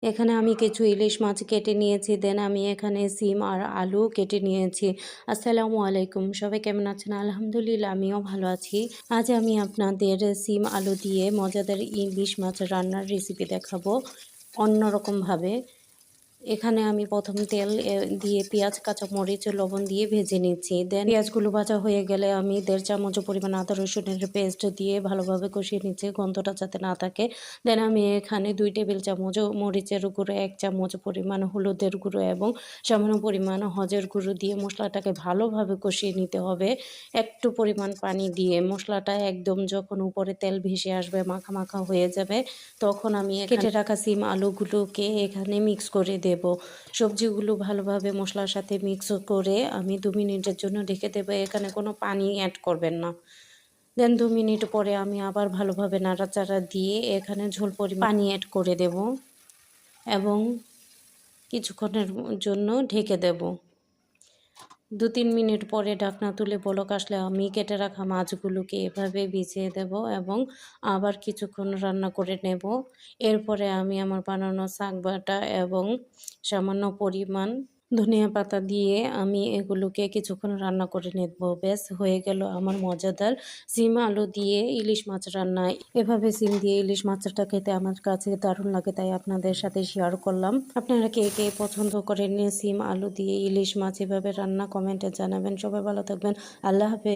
এখানে আমি কিছু ইলিশ মাছ কেটে নিয়েছি। দেন আমি এখানে সিম আর আলু কেটে নিয়েছি। আসসালামু আলাইকুম, সবাই কেমন আছেন? আলহামদুলিল্লাহ, আমিও ভালো আছি। আজ আমি আপনাদের সিম আলু দিয়ে মজাদার ইলিশ মাছ রান্নার রেসিপি দেখাবো অন্যরকমভাবে। এখানে আমি প্রথম তেল দিয়ে পেঁয়াজ, কাঁচামরিচ, লবণ দিয়ে ভেজে নিচ্ছি। দেন পেঁয়াজগুলো ভাজা হয়ে গেলে আমি 1.5 চামচ পরিমাণ আদা রসুনের পেস্ট দিয়ে ভালোভাবে কষিয়ে নিচ্ছি, গন্ধটা যাতে না থাকে। দেন আমি এখানে 2 টেবিল চামচ মরিচের গুঁড়ো, 1 চামচ পরিমাণ হলুদের গুঁড়ো এবং সামান্য পরিমাণ হজের গুঁড়ো দিয়ে মশলাটাকে ভালোভাবে কষিয়ে নিতে হবে। একটু পরিমাণ পানি দিয়ে মশলাটা একদম যখন উপরে তেল ভেসে আসবে, মাখা মাখা হয়ে যাবে, তখন আমি কেটে রাখা সিম আলুগুলোকে এখানে মিক্স করে দেব। সবজিগুলো ভালোভাবে মশলার সাথে মিক্স করে আমি 2 মিনিটের জন্য ঢেকে দেবো। এখানে কোনো পানি অ্যাড করবেন না। দেন 2 মিনিট পরে আমি আবার ভালোভাবে নাড়াচাড়া দিয়ে এখানে ঝোল পরিমাণ পানি অ্যাড করে দেব এবং কিছুক্ষণের জন্য ঢেকে দেব। 2-3 মিনিট পরে ঢাকনা তুলে বলক আসলে আমি কেটে রাখা মাছগুলোকে এভাবে বিছিয়ে দেব এবং আবার কিছুক্ষণ রান্না করে নেব। এরপরে আমি আমার বানানো শাক বাটা এবং সামান্য পরিমাণ ধনিয়া পাতা দিয়ে আমি এগুলোকে কিছুক্ষণ রান্না করে নেব। ব্যাস হয়ে গেল আমার মজাদার সিম আলু দিয়ে ইলিশ মাছ রান্না। এভাবে সিম দিয়ে ইলিশ মাছটা খেতে আমার কাছে দারুণ লাগে, তাই আপনাদের সাথে শেয়ার করলাম। আপনারা কে কে পছন্দ করেন সিম আলু দিয়ে ইলিশ মাছ এভাবে রান্না? কমেন্টে জানাবেন। সবাই ভালো থাকবেন। আল্লাহ হাফেজ।